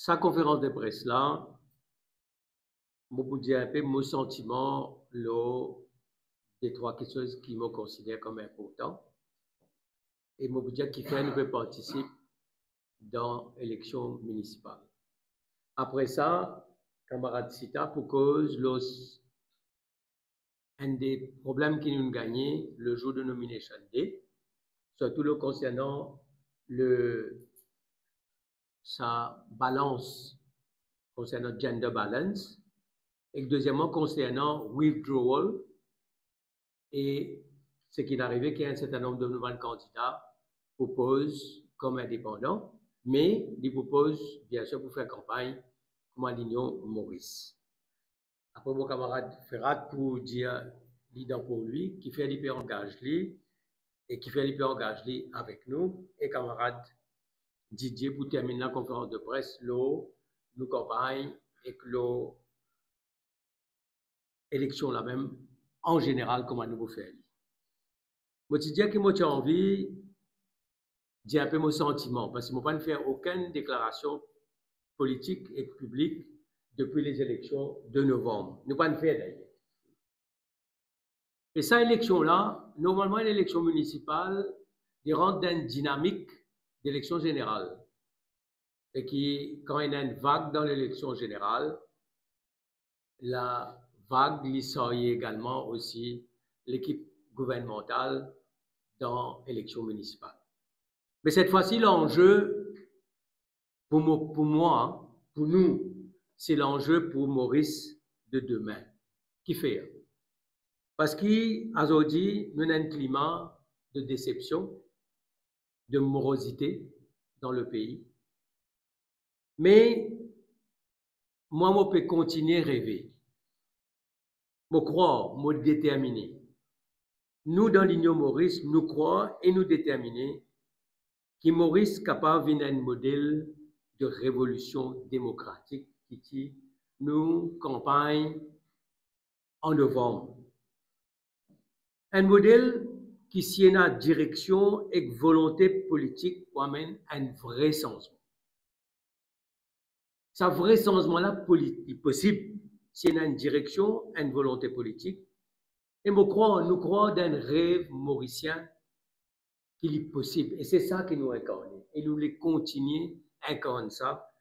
sa conférence de presse là, je peux dire un peu mon sentiment des trois choses qui me considèrent comme importantes. Et je peux dire qu'il fait nous participer dans l'élection municipale. Après ça, camarade Sita, pour cause un des problèmes qui nous gagnait le jour de nomination day, surtout le concernant sa balance, concernant gender balance, et deuxièmement concernant withdrawal, et ce qui est arrivé qu'il y a un certain nombre de nouveaux candidats proposent comme indépendants, mais ils proposent bien sûr pour faire campagne comme l'Union Maurice. Après mon camarade Ferrat pour dire l'idée pour lui, qui fait l'hyper engagé et qui fait l'hyper engagé avec nous, et camarade Didier pour terminer la conférence de presse, nous campagne et que l'élection la même en général comment nous faire. Je te dis que moi j'ai envie de dire un peu mon sentiment parce que je ne peux pas faire aucune déclaration politique et publique depuis les élections de novembre. Nous ne pouvons pas faire d'ailleurs. Et cette élection-là, normalement, l'élection municipale, il rentre dans une dynamique d'élection générale. Et quand il y a une vague dans l'élection générale, la vague licenciée également aussi l'équipe gouvernementale dans l'élection municipale. Mais cette fois-ci, l'enjeu, pour moi, pour nous, c'est l'enjeu pour Maurice de demain. Qui fait? Parce qu'aujourd'hui, nous avons un climat de déception, de morosité dans le pays. Mais moi, je peux continuer à rêver. Je crois, je déterminer. Nous, dans l'Union Maurice, nous croyons et nous déterminer que Maurice est capable de un modèle de révolution démocratique qui nous campagne en novembre. Un modèle qui s'y a direction et volonté politique pour amener un vrai changement. Ce vrai changement-là est possible s'il y a une direction, une volonté politique. Et nous croyons d'un rêve mauricien qu'il est possible. Et c'est ça qui nous incarne. Et nous voulons continuer à incarner ça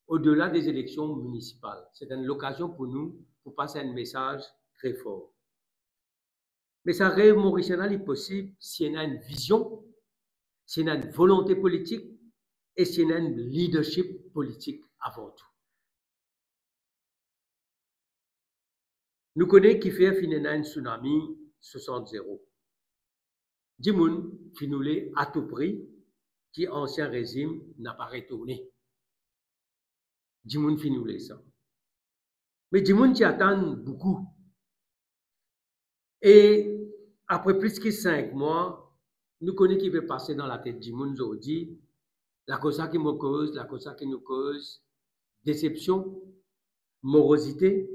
au-delà des élections municipales. C'est une occasion pour nous pour passer un message très fort. Mais ce rêve mauricien est possible s'il y a une vision, s'il y a une volonté politique et s'il y a un leadership politique avant tout. Nous connaissons qui fait finir un tsunami 60-0. Dimoun finoulé à tout prix, qui ancien régime n'a pas retourné. Dimoun finoulé ça. Mais Dimoun qui attend beaucoup. Et après plus que 5 mois, nous connaissons qui va passer dans la tête Dimoun aujourd'hui, la cause qui me cause, la cause qui nous cause déception, morosité.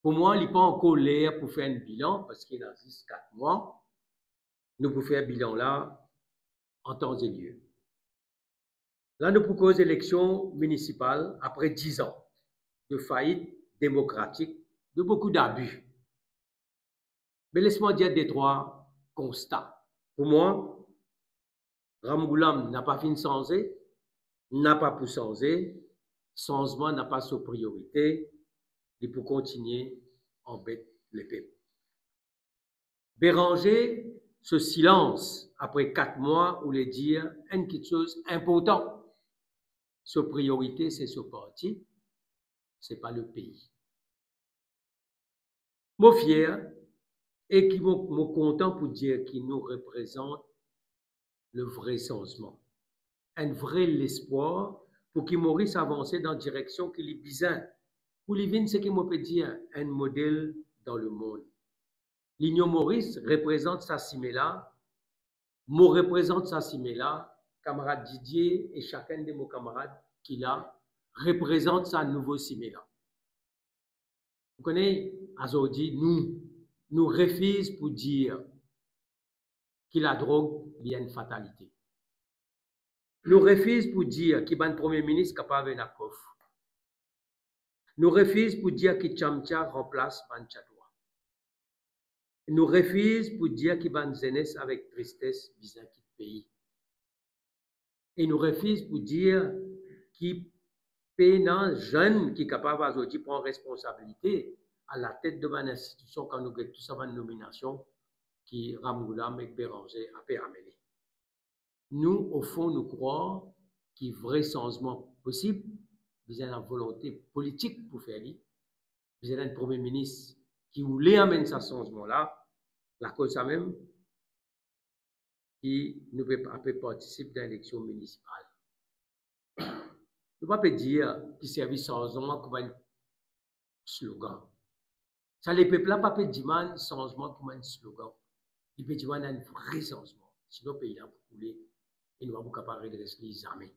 Pour moi, il n'est pas encore l'air pour faire un bilan, parce qu'il a juste 4 mois. Nous pouvons faire un bilan là, en temps et lieu. Là, nous proposons l'élection municipale après 10 ans de faillite démocratique, de beaucoup d'abus. Mais laisse-moi dire des 3 constats. Pour moi, Ramgoulam n'a pas fini de changer, n'a pas pu changer, changement n'a pas sa priorité, et pour continuer, embête les peuples. Béranger ce silence après 4 mois où les dire une quelque chose important. Sa priorité, c'est ce parti, ce n'est pas le pays. Je suis fier et qui suis content pour dire qu'il nous représente le vrai changement. Un vrai espoir pour qu'il Maurice avance dans la direction qu'il est bizarre. Pour lui, ce qu'il peut dire, un modèle dans le monde. L'Union Maurice représente sa cimela, moi représente sa cimela, camarade Didier et chacun de mes camarades qui l'a représente sa nouveau cimela. Vous connaissez, aujourd'hui, nous refusons pour dire que la drogue est une fatalité. Nous refusons pour dire qu'il y a un premier ministre capable de faire. Nous refusons pour dire que Tchamcha remplace Banchadoua. Nous refusons pour dire qu'il y a une jeunesse avec tristesse vis-à-vis du pays. Et nous refusons pour dire qu'il y a un jeune qui est capable aujourd'hui de prendre responsabilité à la tête de une institution quand nous avons tout ça une nomination qui Ramoulam et Béranger a amené. Nous, au fond, nous croyons qu'il y a un vrai changement possible. Vous avez la volonté politique pour faire ça. Vous avez un premier ministre qui voulait amener ce changement-là, la cause même, qui ne peut pas participer à l'élection municipale. Nous ne pouvons pas dire qu'il servait changement comme un slogan. Ça, les peuples là, pas peut dire changement comme un slogan. Il peut dire qu'il y a un vrai changement. Sinon, le pays là, pour couler, et nous ne sommes pas capables de rester jamais.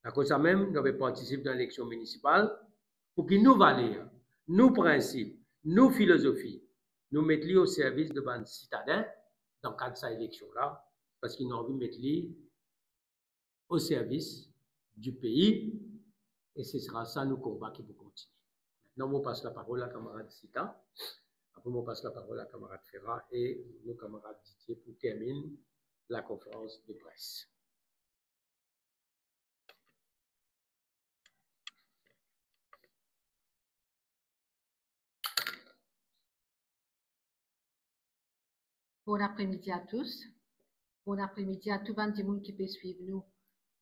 La cause même, nous avons participé à l'élection municipale pour que nos valeurs, nos principes, nos philosophies, nous mettions au service de nos citadins dans le cadre de cette élection-là, parce qu'ils ont envie de mettre au service du pays, et ce sera ça nos combats qui vont continuer. Maintenant, on passe la parole à camarade Sita, après on passe la parole à camarade Ferra et nos camarades Didier pour terminer la conférence de presse. Bon après-midi à tous. Bon après-midi à tout le monde qui peut suivre nous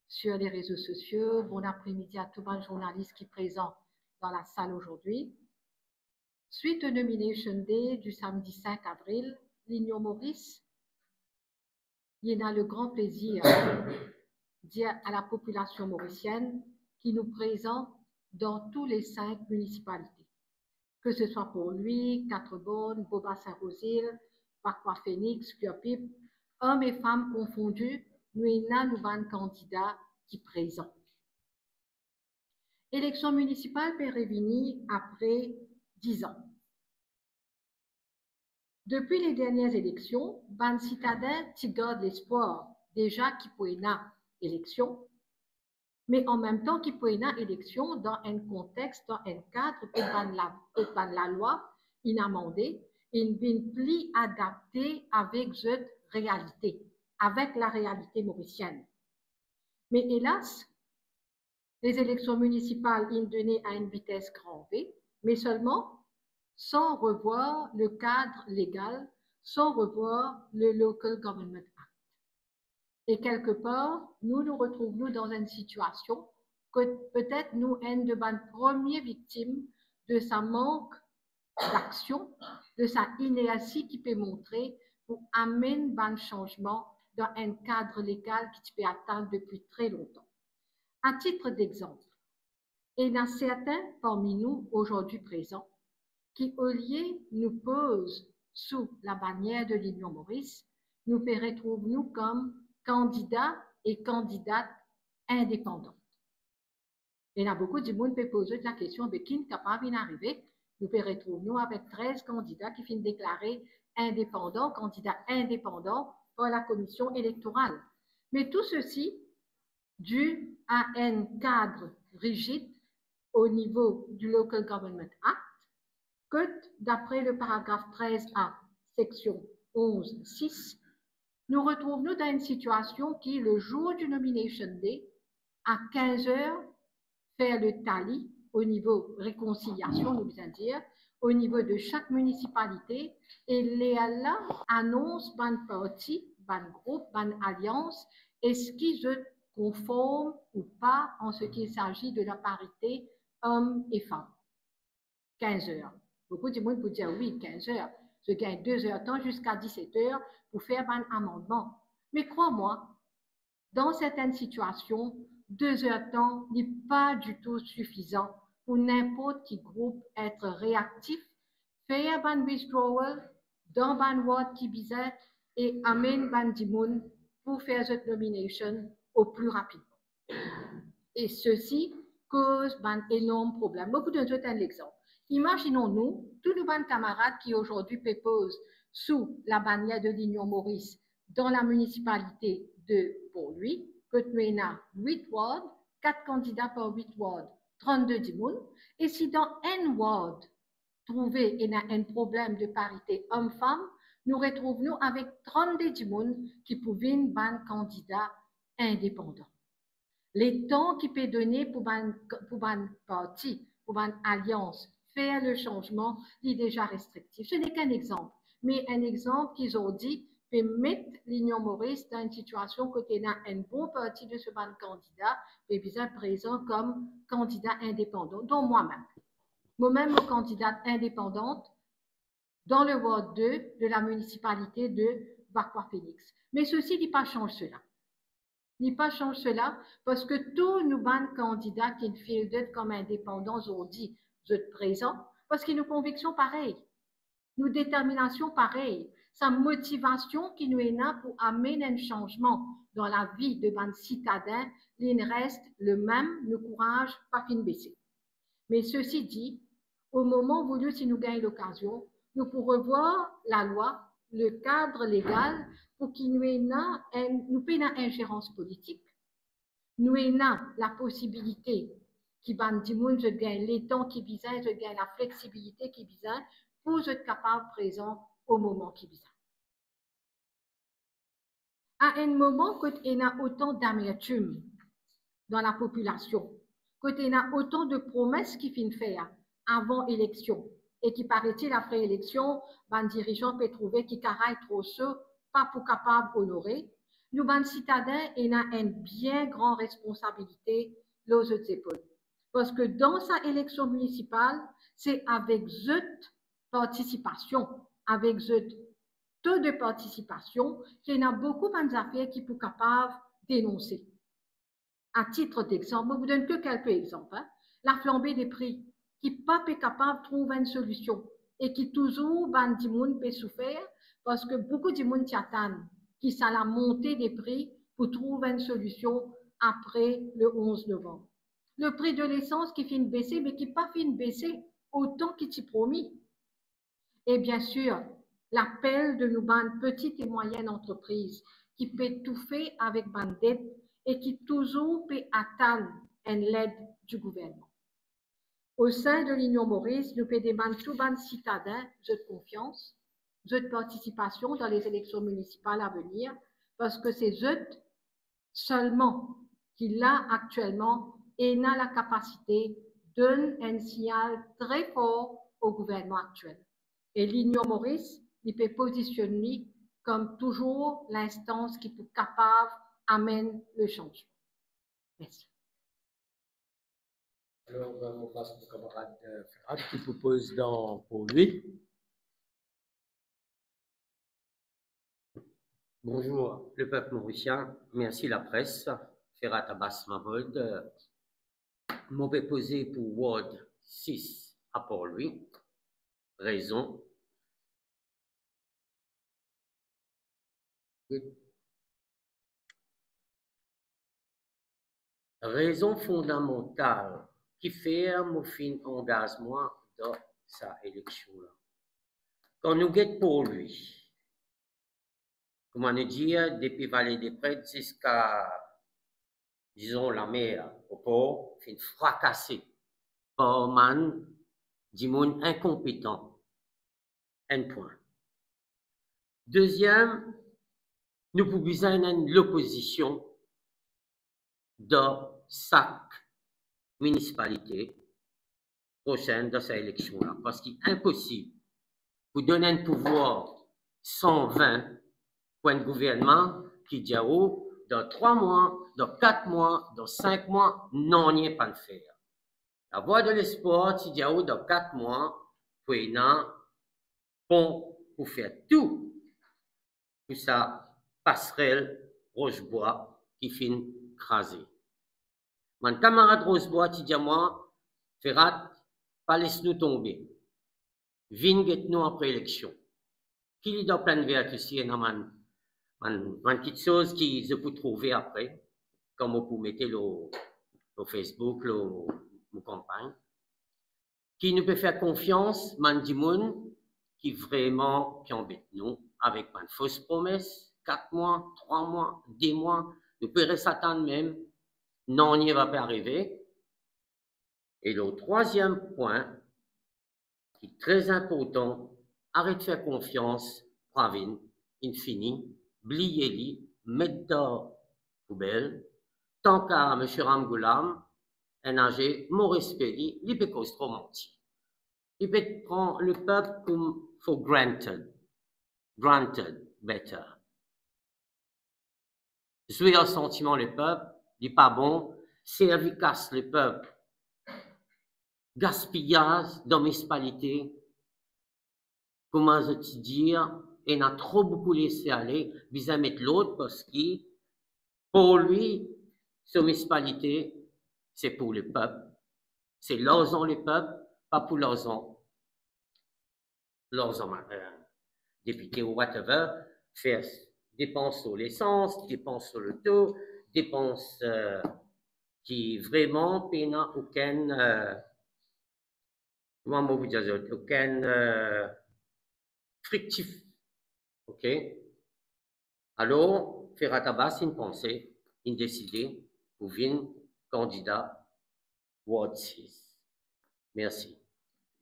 sur les réseaux sociaux. Bon après-midi à tout le journaliste qui est présent dans la salle aujourd'hui. Suite au Nomination Day du samedi 5 avril, l'Union Maurice, il y a le grand plaisir de dire à la population mauricienne qui nous présente dans tous les 5 municipalités. Que ce soit pour lui, Quatre-Bonnes, Boba-Saint-Rosile, Paqua Phoenix, Cuopip, hommes et femmes confondus, nous avons un candidat qui présent. Élection municipale peut revenir après 10 ans. Depuis les dernières élections, ban citadins gardent l'espoir déjà qu'il peut y avoir élection, mais en même temps qu'il peut y avoir élection dans un contexte, dans un cadre que la loi inamendée une plus adaptée avec cette réalité, avec la réalité mauricienne. Mais hélas, les élections municipales ont donné à une vitesse grand V, mais seulement sans revoir le cadre légal, sans revoir le Local Government Act. Et quelque part, nous nous retrouvons dans une situation que peut-être nous sommes de bonnes premières victimes de sa manque d'action, de sa inertie qui peut montrer pour amener un changement dans un cadre légal qui peut atteindre depuis très longtemps. À titre d'exemple, il y en a certains parmi nous aujourd'hui présents qui, au lieu nous posent sous la bannière de l'Union Maurice, nous retrouvent nous comme candidats et candidates indépendants. Il y a beaucoup de monde qui peut poser la question de qui est capable d'arriver. Nous retrouvons avec 13 candidats qui finissent déclarés indépendants, candidats indépendants par la commission électorale. Mais tout ceci dû à un cadre rigide au niveau du Local Government Act, que d'après le paragraphe 13A, section 11.6, nous retrouvons dans une situation qui, le jour du Nomination Day, à 15 heures, faire le tally au niveau réconciliation, nous allons dire, au niveau de chaque municipalité, et les là annonce ban parti, ban groupe, ban alliance, est-ce qu'ils se conforment ou pas en ce qu'il s'agit de la parité hommes et femmes. 15 heures. Beaucoup de monde peut dire oui, 15 heures. Je gagne 2 heures de temps jusqu'à 17 heures pour faire un amendement. Mais crois-moi, dans certaines situations, 2 heures de temps n'est pas du tout suffisant pour n'importe qui groupe être réactif, faire un withdrawal dans un ward qui bizarre et amener un dimoun pour faire cette nomination au plus rapidement. Et ceci cause un énorme problème. Beaucoup de nous un exemple. Imaginons-nous, tous nos camarades qui aujourd'hui proposent sous la bannière de l'Union Maurice dans la municipalité de Port-Louis, que nous avons 8 wards, 4 candidats par 8 wards, 32 dimoun. Et si dans un ward, trouvé un problème de parité homme-femme, nous retrouvons avec 32 dimoun qui pouvaient ban candidat indépendant. Les temps qui peut donner pour ban parti, pour ban alliance, faire le changement, est déjà restrictif. Ce n'est qu'un exemple, mais un exemple qu'ils ont dit peut mettre l'Union Maurice dans une situation côté dans un bon parti de ce ban candidat, et bien présent comme candidat indépendant, dont moi-même. Moi-même, candidate indépendante dans le Ward 2 de la municipalité de Vacois-Phoenix. Mais ceci n'est pas change cela. N'est pas change cela parce que tous nos candidats qui ne fieldent comme indépendants ont dit vous êtes présents parce qu'ils ont convictions pareilles, nos déterminations pareilles, sa motivation qui nous est là pour amener un changement dans la vie de ban citadins, il reste le même, le courage pas fin baisser. Mais ceci dit, au moment voulu, si nous gagnons l'occasion, nous pourrons revoir la loi, le cadre légal pour qu'il nous ait une ingérence politique, nous ait la possibilité qui ban du monde je gagne les temps qui visent, je gagne la flexibilité qui vise pour être capable présent au moment qui vise. À un moment quand il y a autant d'amertume dans la population, quand il y a autant de promesses qui finissent faire avant élection et qui paraît-il après élection, ban dirigeant peut trouver qui caraille trop ceux pas pour capable honorer. Nous, ban citadins, il a une bien grande responsabilité aux autres épaules. Parce que dans sa élection municipale, c'est avec cette participation, avec ce taux de participation, qu'il y a beaucoup d'affaires qui sont capables de dénoncer. À titre d'exemple, je vous donne que quelques exemples. Hein. La flambée des prix, qui pas capable de trouver une solution et qui toujours, ban di moun peut souffrir parce que beaucoup de monde t'attendent qui ça la montée des prix pour trouver une solution après le 11 novembre. Le prix de l'essence qui finit de baisser, mais qui pas finit de baisser autant qu'il t'y promis. Et bien sûr, l'appel de nos bandes petites et moyennes entreprises qui peut tout faire avec bandette et qui toujours peut attendre une aide du gouvernement. Au sein de l'Union Maurice, nous pouvons demander tout ban citadins de confiance, de participation dans les élections municipales à venir, parce que c'est eux seulement qui, là, actuellement, et n'a la capacité de donner un signal très fort au gouvernement actuel. Et l'Union Maurice, il peut positionner comme toujours l'instance qui peut capable d'amener le changement. Merci. Alors, on passe au camarade Ferrat qui propose pour lui. Bonjour, le peuple mauricien. Merci la presse. Ferrat Abbas Mahmoud. M'avait posé pour Ward 6 à Port-Louis. Raison. Raison fondamentale qui fait mon fin engagement dans sa élection-là. Quand nous guettons pour lui, comment nous dire, depuis Vallée des Prêtres jusqu'à, disons, la mer au port, fin fracassé par man, du monde incompétent. Un point. Deuxième, nous pouvons l'opposition dans chaque municipalité prochaine dans cette élection-là. Parce qu'il est impossible de donner un pouvoir 120 pour un gouvernement qui dit oh, dans 3 mois, dans 4 mois, dans 5 mois, non, il n'y a pas de faire. La voie de l'espoir, qui dit oh, dans 4 mois, pour pour faire tout pour sa passerelle Rochebois qui finit crasée. Mon camarade Rosebois qui dit à moi, Ferrat, pas laisse-nous tomber. Vinguet-nous après l'élection. Qui est dans plein de verre ici, il y a une petite chose qui se peut trouver après, comme vous mettez le Facebook, le campagne, qui nous peut faire confiance, mandimoun, qui vraiment, qui embête nous, avec une fausse promesse, 4 mois, 3 mois, 10 mois, Nous pourrions s'attendre même, non, on n'y va pas arriver. Et le troisième point, qui est très important, arrête de faire confiance, Pravin, infini, bliez-li, mettre dans poubelle, tant qu'à M. Ramgoulam, un âgé, mon respect, il peut trop mentir. Il peut prendre le peuple comme for granted better. Jouer un sentiment le peuple, il n'est pas bon, servir casse le peuple. Gaspillage dans municipalité, comment je te dire, il a trop beaucoup laissé aller, vis-à-vis mettre l'autre parce que pour lui, cette municipalité, c'est pour le peuple. C'est l'argent le peuple, pas pour l'argent député ou whatever, faire dépenses sur l'essence, dépenses sur le taux, dépenses qui vraiment n'a aucun comment vous dire, aucun frictif. OK? Alors, faire à tabac une pensée, une décider pour venir candidat Ward 6. Merci.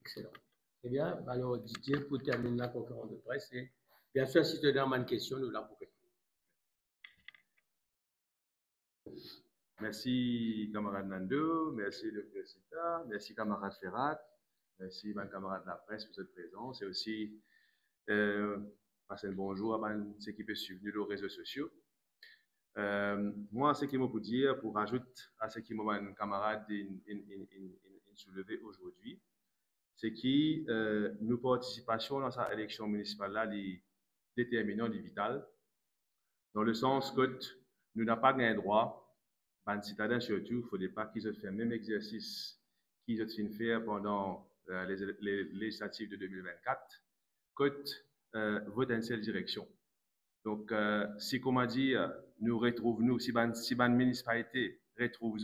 Excellent. Très bien. Alors, Didier, pour terminer la conférence de presse, et bien sûr, si tu as une question, nous la pourrons. Merci, camarade Nando, merci, Dr. Sita, merci, camarade Ferrat, merci, ma camarade de la presse pour cette présence, et aussi, passer un bonjour à ceux qui peuvent suivre nos réseaux sociaux. Moi, ce qui m'a pour dire, pour rajouter à ce qui m'a camarade soulevé aujourd'hui, c'est que nos participations dans cette élection municipale-là est déterminante et vitale, dans le sens que nous n'avons pas un droit, les citadins surtout, il ne faudrait pas qu'ils aient fait le même exercice qu'ils ont fait pendant les législatives de 2024, que voter dans une seule direction. Donc, si, comment dire, nous retrouvons, si une municipalité retrouve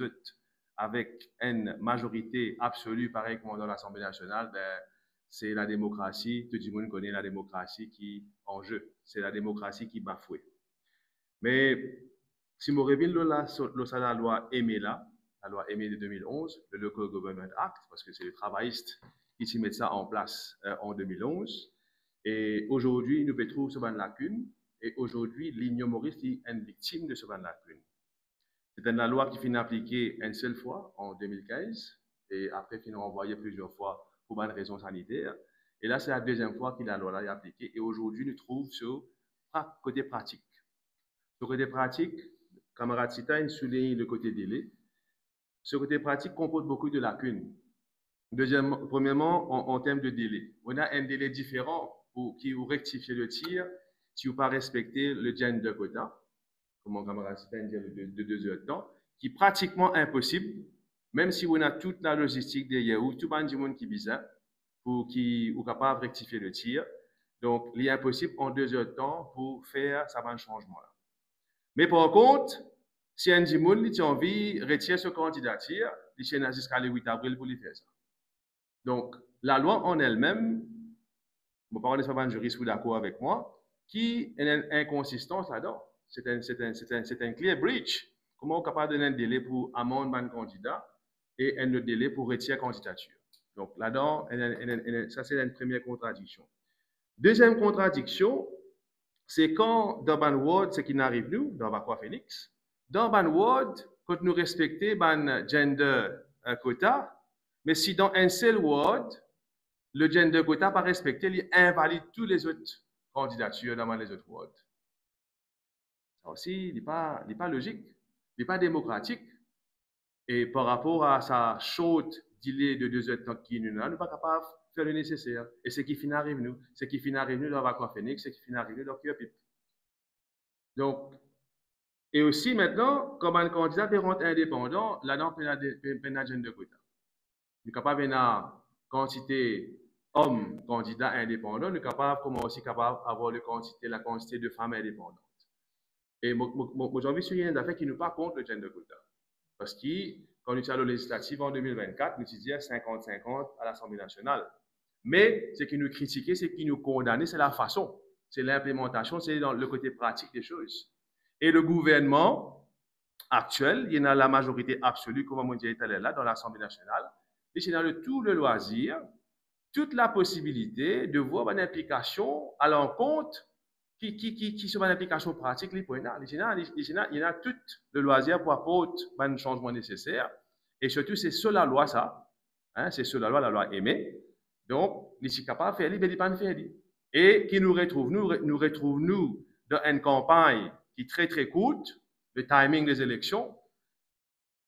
avec une majorité absolue, pareil comme dans l'Assemblée nationale, ben, c'est la démocratie, tout le monde connaît la démocratie qui est en jeu. C'est la démocratie qui bafouée. Mais si je reviens la loi EMELA, la loi EME de 2011, le Local Government Act, parce que c'est les travaillistes qui mettent ça en place en 2011, et aujourd'hui, nous pouvons trouver ce ban lacune, et aujourd'hui, l'ignomoriste est une victime de ce ban lacune. C'est une loi qui finit appliquée une seule fois en 2015 et après finit envoyée plusieurs fois pour une raison sanitaire. Et là, c'est la deuxième fois que la loi est appliquée. Et aujourd'hui, nous trouvons sur côté pratique. Sur côté pratique, camarade Sita souligne le côté délai. Ce côté pratique comporte beaucoup de lacunes. Premièrement, en termes de délai. On a un délai différent qui vous rectifie le tir si vous ne pas respecter le gender quota. Comme mon camarade Sita dit, de 2 heures de temps, qui est pratiquement impossible, même si on a toute la logistique derrière ou tout le monde qui est bizarre, pour qui est capable de rectifier le tir. Donc, il est impossible en 2 heures de temps pour faire ça un changement-là. Mais par contre, si un monde qui a envie de retirer ce candidature, il y a jusqu'à le 8 avril pour lui faire ça. Donc, la loi en elle-même, mon parole n'est pas un juriste, vous d'accord avec moi, qui a une inconsistance là-dedans. C'est un clear breach. Comment on est capable de donner un délai pour amender un candidat et un autre délai pour retirer candidature. Donc là-dedans, ça c'est une première contradiction. Deuxième contradiction, c'est quand dans Ban Ward, ce qui n'arrive nous, dans Vakwa Phoenix, dans Ban Ward, quand nous respectons ban gender quota, mais si dans un seul ward, le gender quota pas respecté, il invalide toutes les autres candidatures dans les autres wards. Ça aussi, il n'est pas logique, il n'est pas démocratique. Et par rapport à sa chaude délai de 2 heures de temps qui nous n'a, nous pas capable de faire le nécessaire. Et ce qui finit arrive nous, ce qui finit arrive nous dans Vakwa Phoenix, ce qui finit arrive nous dans Kyopip. Donc, et aussi maintenant, comme un candidat peut rentrer indépendant, là-dedans, il y a un agenda de quota. Nous sommes capables de quantité hommes candidats indépendants, nous sommes capables, comme aussi capables d'avoir la quantité de femmes indépendantes. Et moi, j'ai envie de souligner une affaire qui nous pas contre le gender quota. Parce que quand nous sommes à la législative en 2024, nous disons 50-50 à l'Assemblée nationale. Mais ce qui nous critiquait, ce qui nous condamnait, c'est la façon, c'est l'implémentation, c'est dans le côté pratique des choses. Et le gouvernement, actuel, il y a la majorité absolue, comme on dit là, dans l'Assemblée nationale. Il y a tout le loisir, toute la possibilité de voir une implication à l'encontre qui sont une implication pratique. Il y a tout le loisir pour apporter un changement nécessaire. Et surtout, c'est sur la loi, ça. Hein, c'est sur la loi aimée. Donc, ils sont capables de faire, mais ils ne peuvent pas faire. Et qui nous retrouve, nous dans une campagne qui est très, très courte, le timing des élections.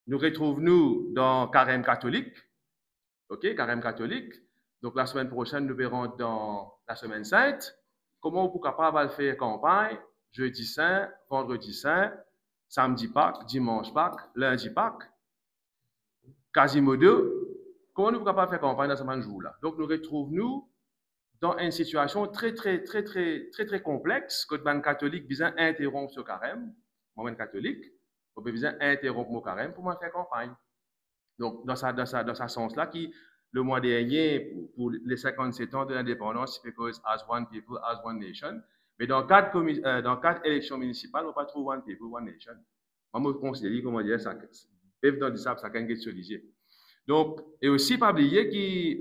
Nous retrouvons dans carême catholique. OK, carême catholique. Donc, la semaine prochaine, nous verrons dans la semaine sainte comment on peut capable de faire campagne jeudi saint, vendredi saint, samedi Pâques, dimanche Pâques, lundi Pâques, Quasimodo. Comment nous sommes capables de faire campagne dans ce même jour-là? Donc, nous retrouvons dans une situation très complexe que le catholique besoin interrompre ce carême. Moi, catholique, on peut besoin interrompre mon carême pour faire campagne. Donc, dans ce sens-là, qui le mois dernier, pour les 57 ans de l'indépendance, because as one people, as one nation. Mais dans 4 élections municipales, on ne peut pas trouver one people, one nation. Moi, je considère, comment dire, ça, dans ça a une question liée. Donc, et aussi, pas oublier que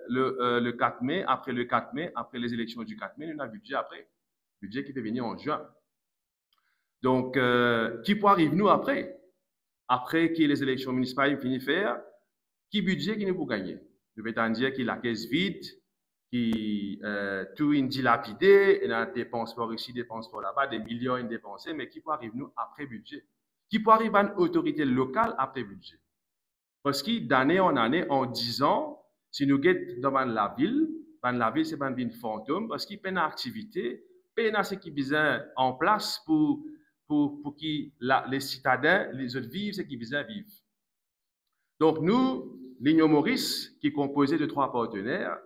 le 4 mai, après les élections du 4 mai, on a un budget après. Budget qui peut venir en juin. Donc, qui peut arriver nous après? Après que les élections municipales finissent faire, qui budget qui nous pour gagner? Nous pouvons dire que la caisse vide, qui tout est dilapidé, et a dépense par ici, dépense par là-bas, des millions de dépensés, mais qui peut arriver nous après budget? Qui peut arriver à une autorité locale après budget? Parce que d'année en année, en 10 ans, si nous guettons dans la ville, c'est une ville fantôme, parce qu'il y a une activité, il y a ce qui est besoin en place pour que les citadins, les autres vivent ce qui est besoin vivre. Donc nous, l'Union Maurice, qui est composée de 3 partenaires,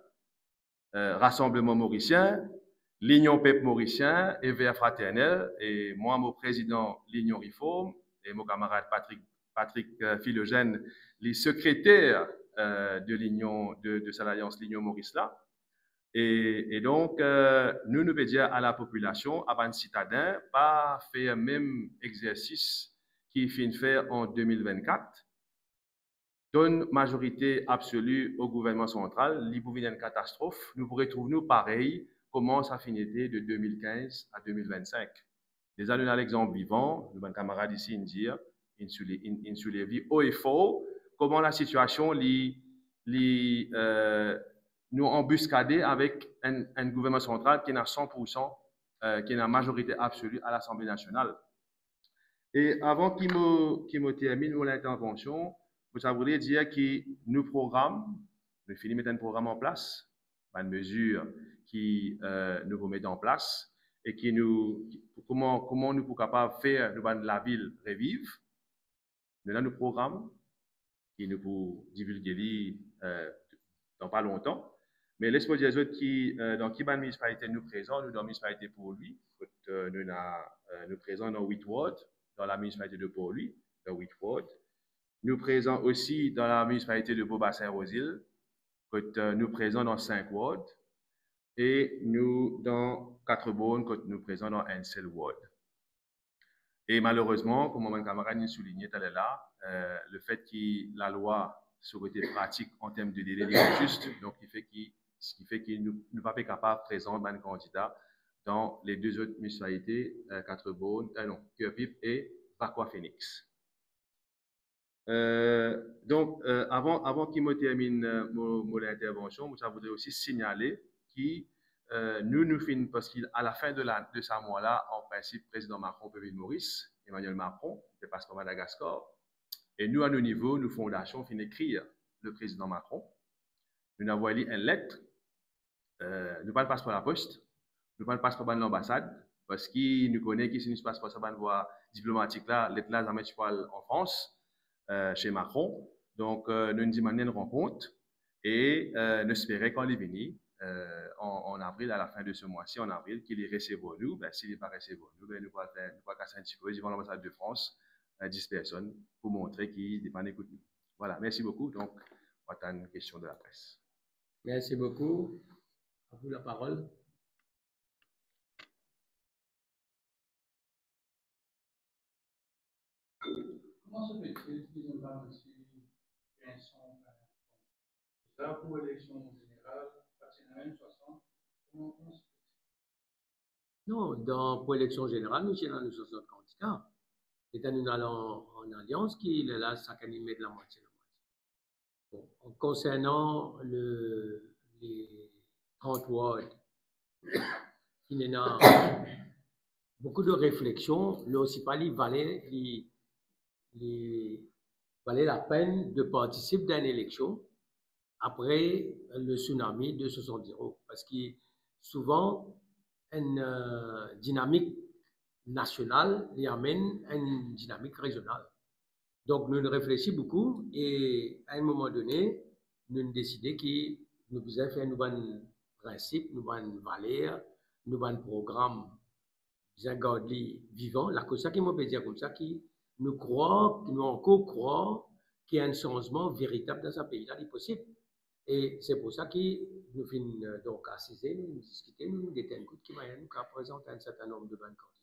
Rassemblement Mauricien, l'Union Peuple Mauricien et Vert Fraternel, et moi, mon président l'Union Réforme, et mon camarade Patrick Philogène, les secrétaires de l'Union, de cette alliance l'Union Maurice là. Et donc, nous devons dire à la population, à les citadins, pas faire le même exercice qu'ils finissent de faire en 2024. Donne majorité absolue au gouvernement central, il y a une catastrophe. Nous pourrions trouver nous pareil, comment ça finit de 2015 à 2025. Déjà, nous avons l'exemple vivant, nous avons un camarade ici, il soulève haut et fort, comment la situation nous embuscader avec un gouvernement central qui est à 100%, qui est à majorité absolue à l'Assemblée nationale. Et avant qu'il me termine mon intervention, ça voudrait dire que nous finissons de mettre un programme en place, une mesure qui nous met en place et qui comment nous sommes capables de faire la ville revivre. Nous avons un programme qui nous pour divulguer dans pas longtemps. Mais laisse-moi dire qui dans qui municipalité nous présents, nous dans la municipalité pour lui. Nous présents dans 8 wards, dans la municipalité de Port-Louis, dans 8 wards. Nous présents aussi dans la municipalité de Beaubassin-Rosil, nous présents dans 5 wards. Et nous dans 4 bornes, nous présents dans un seul ward. Et malheureusement, comme mon camarade nous soulignait tout à l'heure, le fait que la loi soit été pratique en termes de délai juste, donc ce qui fait qu'il ne sommes pas capable de présenter un candidat dans les 2 autres municipalités, 4 bornes, Cœur-Pipe et Bacois-Phoenix. Donc, avant qu'il me termine mon intervention, je voudrais aussi signaler que nous finissons, parce qu'à la fin de ce mois-là, en principe, président Macron peut venir Maurice, Emmanuel Macron, il passe par Madagascar. Et nous, à nos niveaux, nous, fondations, finissons d'écrire le président Macron. Nous avons lu une lettre. Nous ne pas par la poste, nous ne pas par l'ambassade, parce qu'il nous connaît qui se passe par sa voie diplomatique là, lettre là, en France. Chez Macron. Donc, nous nous demandons une rencontre et nous espérons qu'on est venu en avril, à la fin de ce mois-ci, en avril, qu'il y recevra nous. Ben, s'il n'est pas recevoir nous, ben, nous allons casser un petit peu devant l'ambassade de France, 10 personnes, pour montrer qu'il dépend d'écoute nous. Voilà, merci beaucoup. Donc, on va une question de la presse. Merci beaucoup. À vous la parole. Comment se fait-il qu'ils n'ont pas reçu un son là pour l'élection générale, même 60? Comment se fait-il? Non, pour l'élection générale, nous sommes 60 candidats. Et quand nous allons en alliance, qui est là, ça can met de la moitié. Bon, concernant les 30 wards, il y a beaucoup de réflexions. Le municipal valait la peine de participer à une élection après le tsunami de 70. Parce que souvent, une dynamique nationale y amène une dynamique régionale. Donc, nous réfléchissons beaucoup et à un moment donné, nous avons décidé que nous devons faire un principe, nous avons valeur, nous avons un programme vivant. La chose qui peut dire comme ça, qui nous encore croyons qu'il y a un changement véritable dans ce pays-là, c'est possible. Et c'est pour ça que nous finissons donc assiser, nous discuter, nous déterminons qui va nous présenter un certain nombre de bonnes candidats.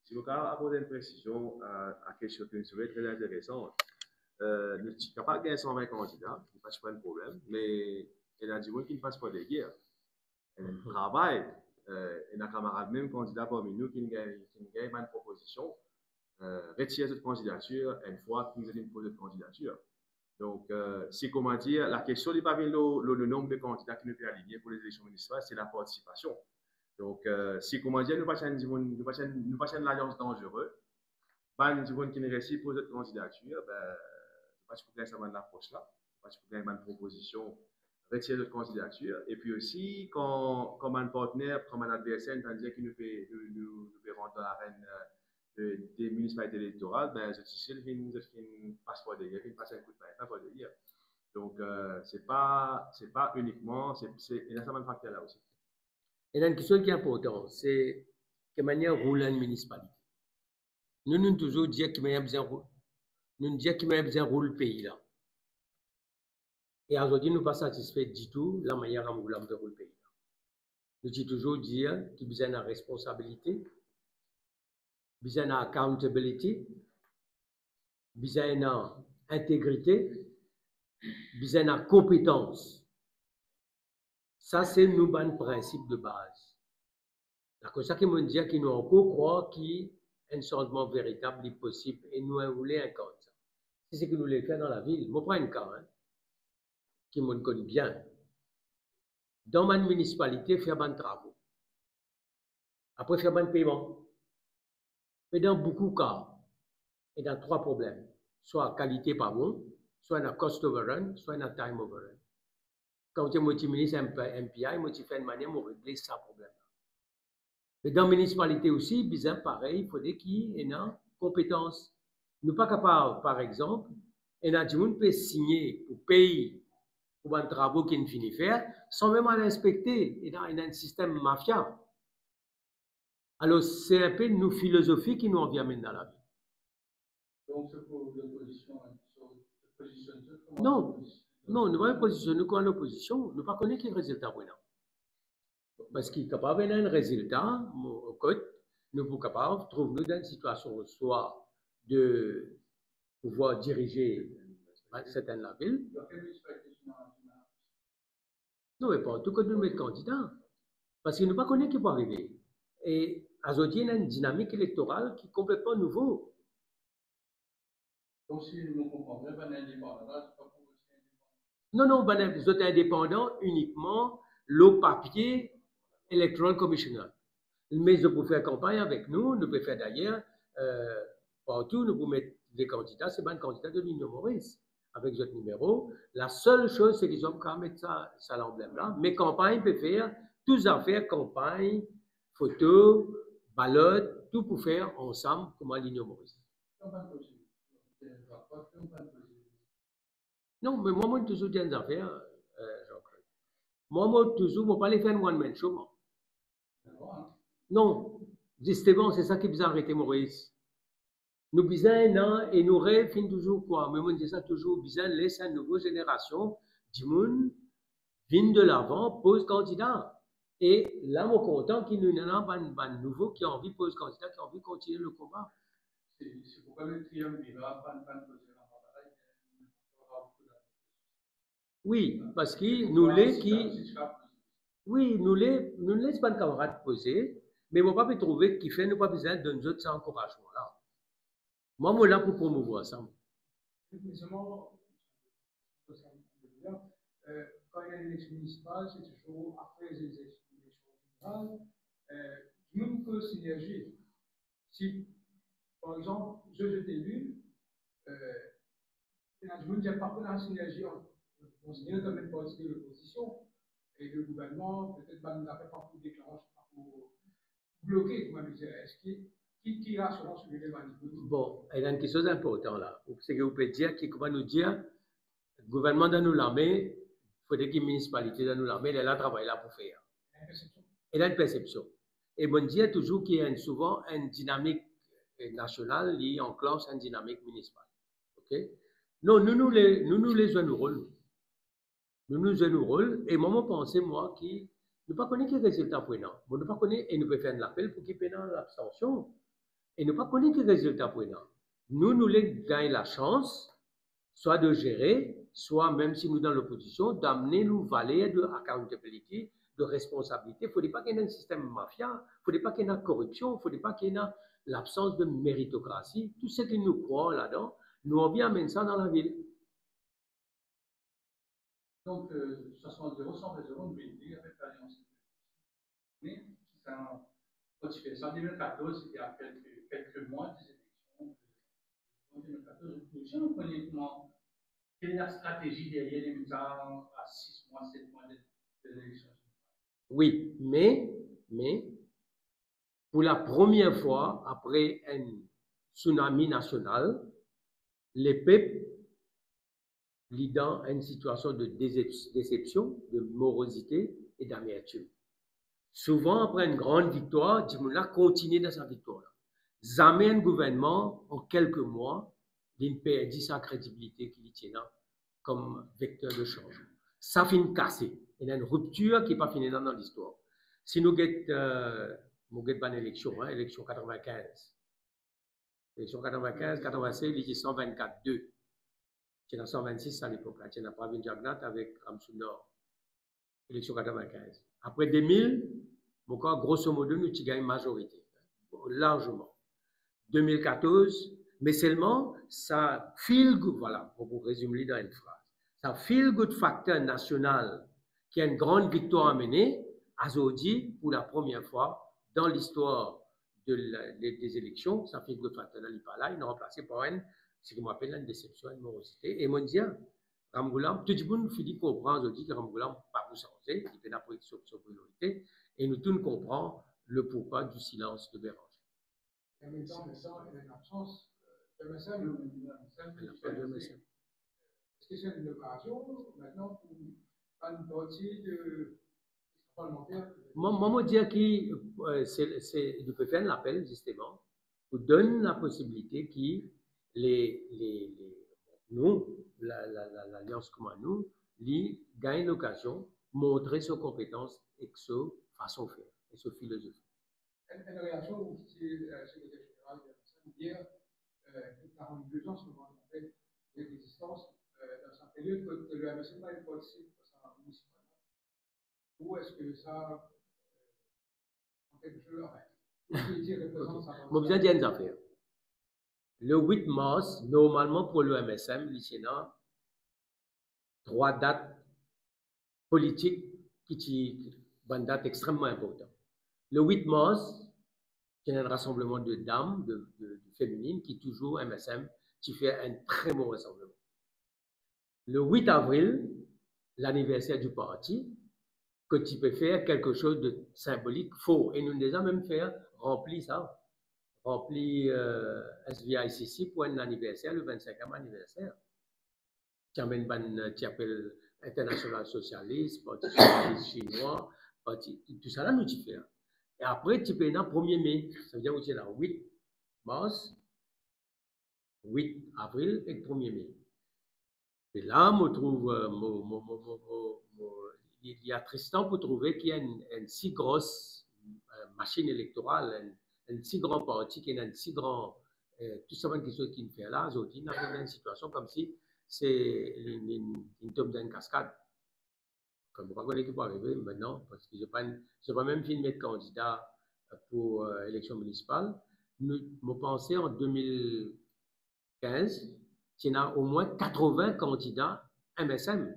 Si vous pouvez apporter une précision à quelque chose qui serait très intéressant, nous ne sommes pas gagner 120 candidats, ce n'est pas un problème, mais il y a des gens qui ne passent pas des guerres. Il y a un travail, il y a un camarade, même candidat parmi nous, qui gagne une proposition, retirer cette candidature une fois qu'ils ont posé cette candidature. Donc, c'est comment dire, la question n'est pas le nombre de candidats qui nous peut aligner pour les élections municipales, c'est la participation. Donc, c'est comment dire, nous passons une alliance dangereuse. Nous avons qui ne réussit pour cette candidature, parce que vous avez l'approche là, parce que vous avez une proposition, retirer notre candidature. Et puis aussi, comme un partenaire, comme un adversaire, c'est-à-dire qui nous fait rentrer dans l'arène des municipalités électorales, je suis sûr qu'il ne passe pas de guerre, il passe un coup de main, pas de guerre. Donc, c'est pas uniquement, il y a un facteur là aussi. Et une question qui est importante, c'est que manière roule une municipalité. Nous nous toujours dire qu'il y a besoin de rouler le pays là. Et aujourd'hui, nous ne sommes pas satisfaits du tout de la manière dont nous rouler le pays là. Nous disons toujours dire qu'il y a besoin de responsabilité, besoin d'accountability, besoin d'intégrité, besoin de compétence. Ça, c'est nos bons principes de base. La chose qui me dit qu'ils nous encore croire qu'un changement véritable est possible et nous voulons un cas. C'est ce que nous voulons faire dans la ville. Je prends un cas qui me connaît bien. Dans ma municipalité, faire des travaux. Après, faire des paiements. Mais dans beaucoup de cas, il y a 3 problèmes. Soit qualité pas bon, soit un cost overrun, soit un time overrun. Quand tu es ministre MPI, tu fais une manière de régler ce problème. Mais dans la municipalité aussi, bizarre pareil, il faudrait qu'il y ait une compétence. Nous ne sommes pas capables, par exemple, et tout le monde peut signer pour payer pour un travaux qu'il ne finit faire, sans même l'inspecter. Il y a un système mafia. Alors, c'est un peu nos philosophies qui nous enviennent dans la vie. Donc, c'est pour l'opposition, se positionne Non, nous ne pas positionner comme l'opposition, nous ne pas connaître quel résultat voilà. Parce qu'il est capable d'un résultat, nous sommes capables de trouver dans une situation soit de pouvoir diriger certaines la ville. Non, mais pas en tout cas de mettre candidat. Parce qu'il ne pas connaître qui peut arriver. Et aujourd'hui, il y a une dynamique électorale qui est complètement nouveau. Donc, si nous comprenons bien, indépendant, c'est pas pour aussi Non, indépendant. vous êtes indépendant uniquement le papier Electoral Commissioner. Mais vous pouvez faire campagne avec nous, nous pouvons faire d'ailleurs partout, nous pouvons mettre des candidats, c'est pas un candidat de l'Union Maurice avec votre numéro. La seule chose, c'est qu'ils ont qu'à mettre ça l'emblème là. Mais campagne peut faire, tous affaires, campagne, photo, ballot, tout pour faire ensemble comme l'Union Maurice. Non, mais moi, je toujours des affaires, Jean-Claude. Moi, toujours, je ne pas les faire un one-man show. Non, justement, c'est ça qui vous a arrêté, Maurice. Nous besoin un an et nous rêvons toujours quoi. Mais moi, je dis ça toujours, besoin de laisser une nouvelle génération du monde vienne de l'avant, pose candidat. Et là, je suis content qu'il y ait un nouveau qui a envie de poser candidat, qui a envie de continuer le combat. C'est pourquoi le triumvirat, oui, parce que nous les qui... Oui, nous ne laissons pas de camarades poser, mais on ne va pas trouver qu'il fait, nous pas besoin de nous autres sans encouragement là. Moi, je suis là pour promouvoir ça. Seulement, quand il y a une élection municipale, c'est toujours après les élections générales. Nous pouvons synergie. Si, par exemple, je t'ai élu, nous n'avons pas de synergie entre considéré comme une partie de l'opposition et le gouvernement, peut-être pas nous a fait pas pour déclencher, pour bloquer, comment dire, est-ce qui rassure sur le manipulation? Bon, il y a une chose importante là. C'est que vous pouvez dire, comment nous dire, le gouvernement dans nous l'armée, il faudrait que la municipalité dans nous l'armée, elle a là travail là pour faire. Elle a une perception. Et bon dire toujours qu'il y a souvent une dynamique nationale qui enclenche une dynamique municipale. Ok? Non, nous les jouons nos rôles. Nous jouons nos rôles. Et moi, je pense, moi, qui ne pas connaître quel résultat pour nous. Nous ne pas connaître et nous pouvons faire un appel pour qu'il y ait l'abstention. Et ne pas connaître quel résultat pour nous. Nous les gagnons la chance, soit de gérer, soit même si nous dans l'opposition, d'amener nous valeurs de accountability, de responsabilité. Il ne faudrait pas qu'il y ait un système mafia, il ne faudrait pas qu'il y ait une corruption, il ne faudrait pas qu'il y ait l'absence de méritocratie. Tout ce que nous croyons là-dedans, nous on vient amener ça dans la ville. Donc, 60 0 sans raison, nous dire avec l'Alliance. Mais quand tu fais ça, en 2014, c'était à quelques mois des élections. En 2014, on connaît comment, quelle est la stratégie derrière les médias à 6 mois, 7 mois de l'élection. Oui, mais, pour la première fois, après un tsunami national, les peuples, dans une situation de déception, de morosité et d'amertume. Souvent, après une grande victoire, Dimoula continue dans sa victoire. Jamais un gouvernement, en quelques mois, il perdit sa crédibilité qu'il tient comme vecteur de changement. Ça finit cassé. Il y a une rupture qui n'est pas finie dans l'histoire. Si nous avons une élection, élection 95. Élection 95, 96, il y a 124-2. Il y a 126 à l'époque. Il y a Pravin Jagnat avec Ramsundor. Élection 95. Après 2000, grosso modo, nous avons gagné une majorité. Largement. 2014, mais seulement ça feel good, voilà, pour vous résumer dans une phrase. Ça feel good facteur national qui a une grande victoire à mener, Azodi, pour la première fois dans l'histoire des élections, ça feel good facteur dans l'IPALA, il est remplacé par ce qu'on appelle une déception, une morosité. Et mondial, Ramgoulam, tout le monde finit comprendre aujourd'hui que Ramgoulam ne peut pas vous changer, il peut pas sur priorité, et nous tous comprenons le pourquoi du silence de Bérange. En même temps, il y a une absence de MSM. Est-ce que c'est une occasion maintenant pour une partie de parlementaire? Moi, je dis qu'il peut faire un appel justement pour donner la possibilité que nous, l'Alliance comme nous, gagnent l'occasion de montrer ses compétences et sa façon de faire et sa philosophie. Une réaction au secrétaire général de hier, qui a rendu 2 ans sur le des résistances dans sa période que le MSM n'a pas participe à sa municipalité. Où est-ce que ça, en quelque chose, Moi, je dis une affaire. Le 8 mars, normalement pour le MSM, le Sénat, 3 dates politiques qui sont une date extrêmement importante. Le 8 mars, il y a un rassemblement de dames, de féminines, qui toujours MSM, qui fait un très bon rassemblement. Le 8 avril, l'anniversaire du parti, que tu peux faire quelque chose de symbolique, faux. Et nous déjà même faire remplir ça, remplir SVICC pour un anniversaire, le 25e anniversaire. Tu amènes tu appelles International Socialiste, Parti Socialiste Chinois, tout ça là nous tu fais. Et après, tu peux aller le 1er mai, ça veut dire que tu es là 8 mars, 8 avril et 1er mai. Et là, je trouve, il y a Tristan pour trouver qu'il y a une si grosse machine électorale, un si grand parti qui a une si grande tout ça, quelque chose qui nous fait là, aujourd'hui, on a une situation comme si c'est une tombe d'une cascade. Comme vous ne qui peut arriver maintenant, parce que je n'ai pas même filmé de candidat pour l'élection municipale. Nous pensons en 2015, il y a au moins 80 candidats MSM.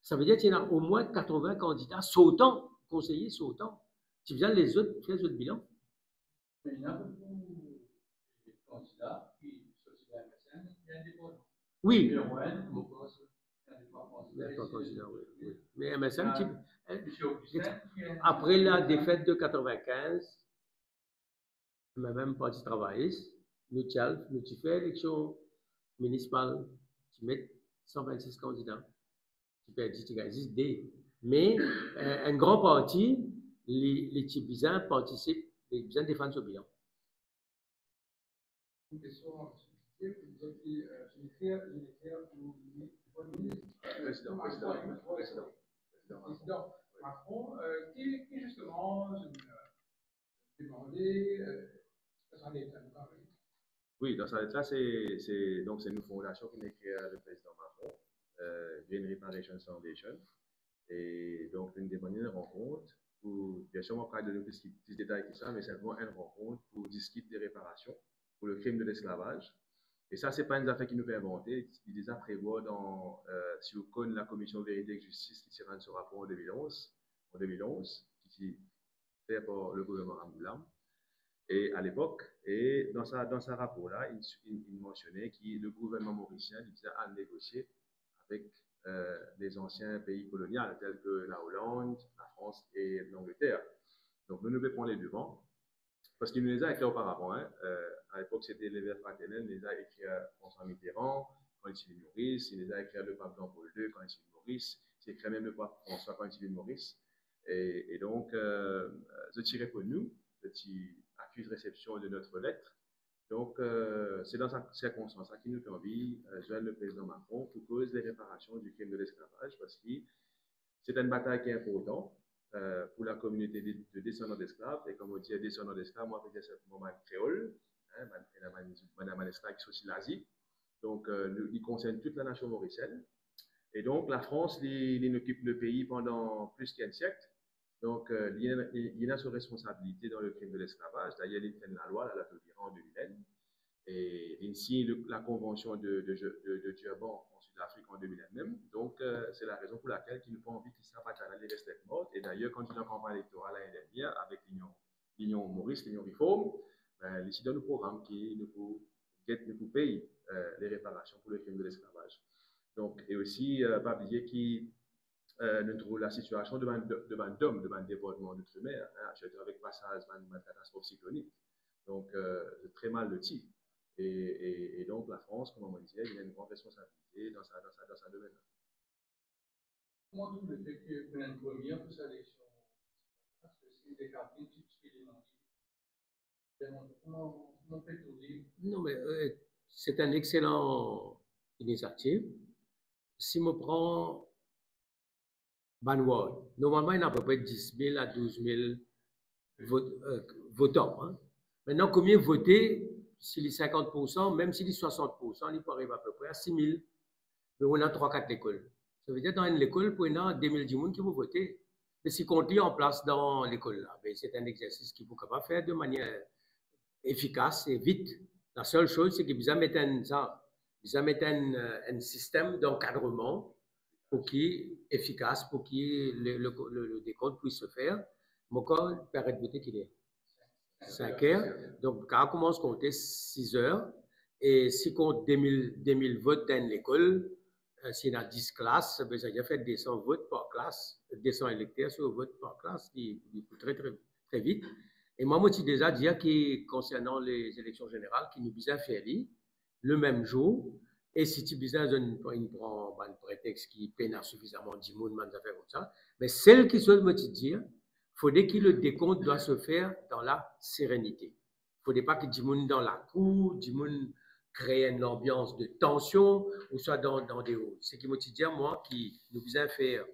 Ça veut dire qu'il y a au moins 80 candidats sautants, conseillers sautants. Tu viens les autres, fais les autres bilans. Mais il y a beaucoup de candidats qui sont sur MSM, il y a des bons. Oui. Mais MSM, après la défaite de 95, même parti travailliste, nous fais l'élection municipale, tu mets 126 candidats. Tu gagnes 10 D. Mais un grand parti, les Tibizans participent, les Tibizans défendent ce bilan. Une question, Président Macron, qui justement demandait ça en est un cas. Oui, dans ça c'est une fondation qui est créée le président Macron, Green Reparation Foundation. Et donc, une des premières rencontres, pour, bien sûr, on va pas donner plus de détails que ça, mais simplement une rencontre pour discuter des réparations pour le crime de l'esclavage. Et ça, ce n'est pas une affaire qui nous fait inventer. Il déjà prévoit dans, si vous connaissez la commission de vérité et justice qui tire ce rapport en 2011, qui est fait par le gouvernement Amboulam. Et à l'époque, et dans ce rapport-là, il mentionnait que le gouvernement mauricien a négocié avec les anciens pays coloniaux tels que la Hollande, la France et l'Angleterre. Donc, nous devons prendre les devants. Parce qu'il nous les a écrits auparavant. Hein. À l'époque, c'était les Verts fraternels, il les a écrits à François Mitterrand, quand il suivait Maurice, il les a écrits à le pape Jean-Paul II, quand il suivait Maurice, il écrit même le pape François quand il suivait Maurice. Et donc, je tirais pour nous, petit accuse réception de notre lettre. Donc, c'est dans cette circonstance qui nous fait envie de joindre le président Macron pour cause des réparations du crime de l'esclavage, parce que c'est une bataille qui est importante. Pour la communauté de descendants d'esclaves, et comme on dit descendants d'esclaves, moi je fais simplement ma créole, hein, madame Alestra qui est aussi l'Asie, donc il concerne toute la nation mauricienne, et donc la France, il occupe le pays pendant plus qu'un siècle, donc il a sa responsabilité dans le crime de l'esclavage, d'ailleurs il fait la loi, la tolérance en 2000, et ici la convention de Durban en Sud-Afrique en 2001 même. Donc, c'est la raison pour laquelle il n'a pas envie qu'il s'abatte à les rester morts. Et d'ailleurs, quand il est en campagne électorale l'année dernière avec l'Union Maurice, l'Union Réforme, il décide le programme qui nous paye les réparations pour le crime de l'esclavage. Donc, et aussi, pas oublier qu'il nous trouve la situation devant le département d'outre-mer, hein, avec passage de catastrophe cyclonique. Donc, très mal le type. Et donc, la France, comme on disait, il a une grande responsabilité dans sa domaine. Comment tout le fait que vous êtes une première pour sa élection? Parce que c'est des cartes qui se comment on peut tout dire? Non, mais c'est une excellente initiative. Si on prend Banward, normalement, il y a à peu près 10 000 à 12 000 votants. Hein. Maintenant, combien voter? Si les 50%, même si les 60%, il peut arriver à peu près à 6 000. Mais on a 3-4 écoles. Ça veut dire que dans une école, pour y a 2 000 personnes qui vont voter. Mais si on est en place dans l'école, c'est un exercice qu'il faut capable faire de manière efficace et vite. La seule chose, c'est qu'il faut mettre un système d'encadrement pour qu'il soit efficace, pour que le décompte puisse se faire. Mon corps permet de voter qu'il est 5 heures. Donc, quand on commence à compter 6 heures, et si on compte 2000 votes dans l'école, s'il y a 10 classes, ça veut dire fait 200 votes par classe, 200 électeurs sur vote par classe, il faut très, très, très vite. Et moi, je déjà dit que concernant les élections générales, qui nous besoin faire le même jour, et si tu besoin une prétexte qui peine suffisamment 10 000 de faire comme ça, mais celle qui soit me dire, il faudrait que le décompte doit se faire dans la sérénité. Il ne faudrait pas que 10 000 dans la cour, 10 000 créer une ambiance de tension, ou soit dans des hauts. C'est qui me dit, moi, qui nous besoin faire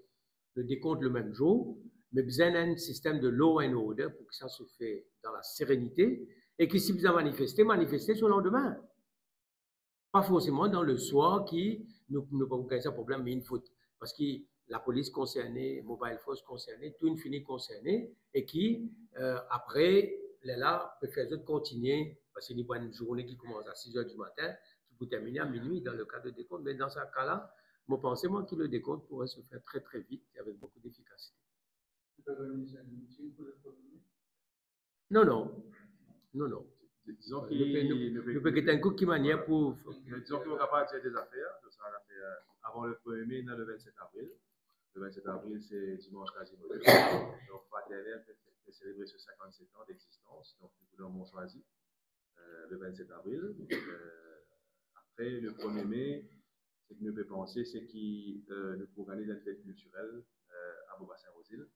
le décompte le même jour, mais besoin d'un système de law and order pour que ça se fait dans la sérénité. Et que si vous avez manifesté, manifestez sur le lendemain. Pas forcément dans le soir qui nous pas gagner un problème, mais une faute. Parce que la police concernée, Mobile Force concernée, tout une fini concerné, et qui, après, là, peut faire d'autres continuer, parce qu'il y a une journée qui commence à 6 h du matin, qui peut terminer à minuit dans le cas de décompte. Mais dans ce cas-là, je pense moi que le décompte pourrait se faire très très vite et avec beaucoup d'efficacité. Non, non. Non, non. Disons qu'il peut être un coup qui manière pour. Disons qu'on est capable de dire des affaires. Avant le 1er mai, le 27 avril. Le 27 avril, c'est dimanche quasiment. Donc, Fraternel fait célébrer ce 57 ans d'existence. Donc, nous l'avons choisi le 27 avril. Après, le 1er mai, ce que nous pouvons penser, c'est qu'il nous organise une fête culturelle à Beaubassin-Rosil.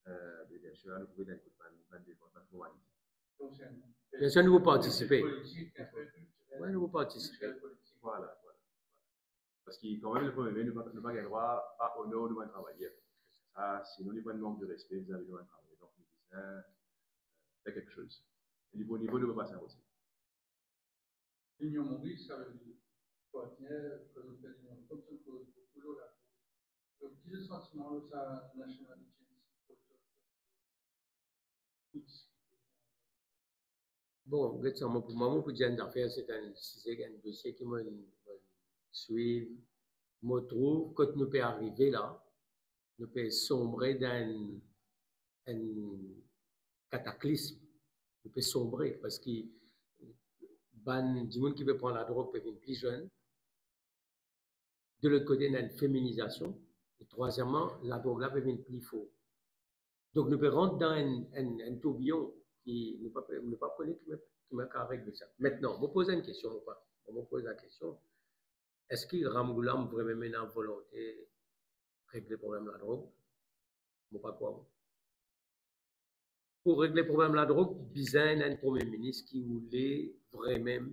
Et bien sûr, nous pouvons être une formalité. Bien sûr, nous vous participez. Oui, nous vous participez. Voilà. Parce que quand même, le 1er mai, nous n'avons pas le droit à honneur de travailler. Sinon, nous avons un manque de respect vis-à-vis de notre travail. Donc, nous disons, faire quelque chose. Au niveau de Beaubassin-Rosil. L'Union Maurice, ça veut dire quoi? Que nous faisons comme ça pour beaucoup là. Donc, quel est le sentiment de sa nationalité? Bon, pour moi, pour dire une affaire, c'est un dossier qui me suit. Je me trouve, quand nous pouvons arriver là, nous pouvons sombrer dans un cataclysme. Nous pouvons sombrer parce que du monde qui veut prendre la drogue peut venir plus jeune. De l'autre côté, il y a une féminisation. Et troisièmement, la drogue là peut venir plus fort. Donc, nous pouvons rentrer dans un tourbillon qui ne pas connaître qui m'a régler ça. Maintenant, je me pose une question ou pas? On me pose la question. Est-ce que Ramgoulam vraiment maintenant volonté de régler le problème de la drogue? Je ne sais pas quoi. Pour régler le problème de la drogue, il y a un premier ministre qui voulait vraiment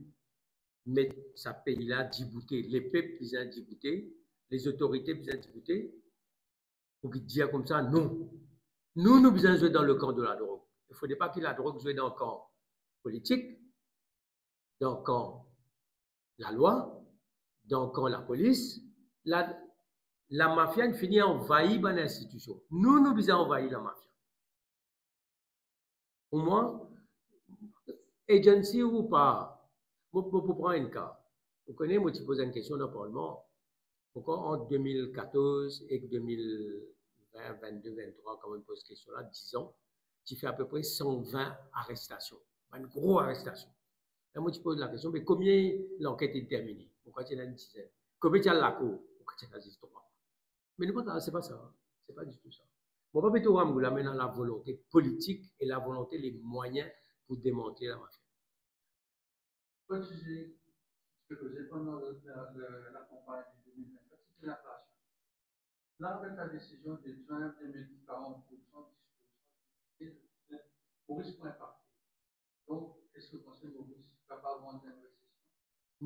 mettre sa pays-là débouté. Les peuples, ils ont débouté. Les autorités, ils ont débouté. Pour qu'ils disent comme ça, non. Nous besoin jouer dans le camp de la drogue. Il ne faudrait pas que la drogue joue dans le camp politique, dans le camp la loi, dans le camp la police. La mafia finit à envahir l'institution. Nous besoin envahir la mafia. Au moins, agency ou pas, pour prendre un cas. Vous connaissez, moi, tu poses une question dans le Parlement. Pourquoi en 2014 et 2020, 22, 23, quand on pose cette question-là, 10 ans, tu fais à peu près 120 arrestations. Une grosse arrestation. Là, moi, tu poses la question, mais combien l'enquête est terminée? Pourquoi tu as une dizaine? Combien tu as la cour? Pourquoi tu as la 3? Mais c'est pas ça. C'est pas du tout ça. Mon papa Pétou Ramgoula maintenant la volonté politique et la volonté, les moyens pour démanteler la mafia. Quand tu faisais pendant la campagne de 2024, c'était l'inflation. Là, avec la décision de Trump de mettre 40%, 10%, Maurice point impacté. Donc, est-ce que vous pensez que Maurice est capable de récession? Ce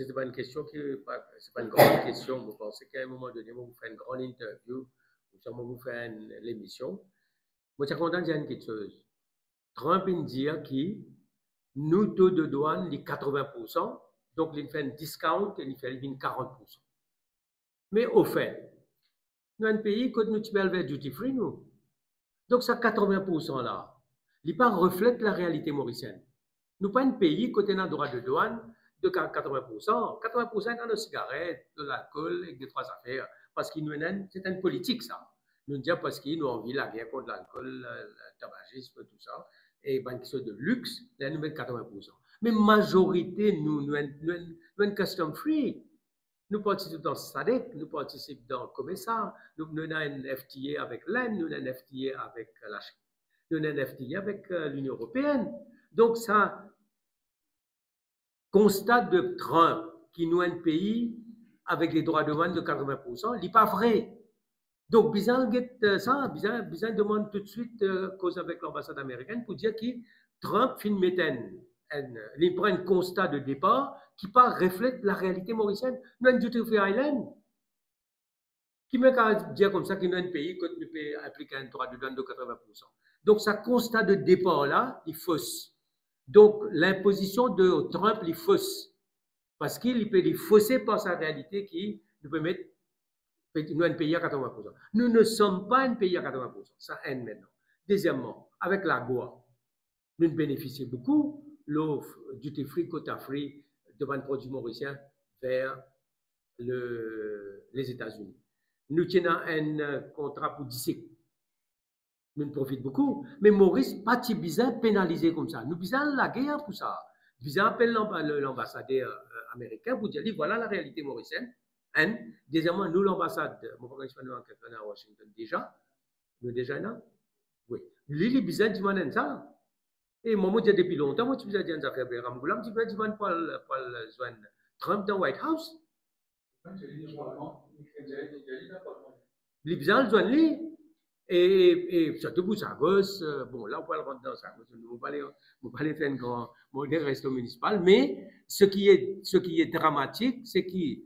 n'est pas une question c'est pas une grande question. Je pense qu'à un moment donné, vous faites une grande interview, vous faites l'émission. Je suis content de dire quelque chose. Trump dit que nous, taux de douane, est 80%, donc il fait un discount et il fait 40%. Mais au fait, nous avons un pays que nous avons vers duty free, nous. Donc, ça 80% là, il ne reflète pas la réalité mauricienne. Nous pas un pays qui a un droit de douane de 80%. 80% dans nos cigarettes, de l'alcool et des trois affaires. Parce que c'est une politique, ça. Nous disons parce qu'ils nous envie la guerre contre l'alcool, le tabagisme, tout ça. Et une question de luxe, là, nous mettons 80%. Mais majorité, nous sommes custom free. Nous participons dans SADC, nous participons dans COMESA, nous avons un FTA avec l'Inde, nous avons un FTA avec la Chine, nous avons un FTA avec l'Union européenne. Donc, ça constate de Trump qui nous a un pays avec les droits de douane de 80%, il n'est pas vrai. Donc, Bizan demande tout de suite cause avec l'ambassade américaine pour dire que Trump il prend un constat de départ qui pas reflète la réalité mauricienne. Nous avons duty free island. Qui me dire comme ça qu'il y a un pays qui peut appliquer un droit de douane de 80%. Donc, ça constat de départ là, il fausse. Donc, l'imposition de Trump les fausse. Parce qu'il peut les fausser par sa réalité qui nous permet nous un pays à 80%. Nous ne sommes pas un pays à 80%. Ça aide maintenant. Deuxièmement, avec la Goa, nous bénéficions beaucoup l'offre duty free, quota free de un produit mauricien vers les États-Unis. Nous tenons un contrat pour 10 ans. Nous profitons beaucoup, mais Maurice pas bizarre pénalisé comme ça. Nous besoin la guerre pour ça. Nous appelle l'ambassadeur américain pour dire voilà la réalité mauricienne. Deuxièmement, nous l'ambassade, mon frère à Washington déjà, nous déjà là. Oui. Lui, il besoin de demander ça. Et moi, je dis depuis longtemps, moi, tu besoin de dire ça. Ramgoulam, tu besoin de demander pour joindre Trump dans White House. Les besoin de joindre lui. Et surtout pour sa gosse, bon, là, on peut le rentrer dans sa gosse. On ne va pas aller faire un grand modèle resto municipal. Mais ce qui est dramatique, c'est qu'il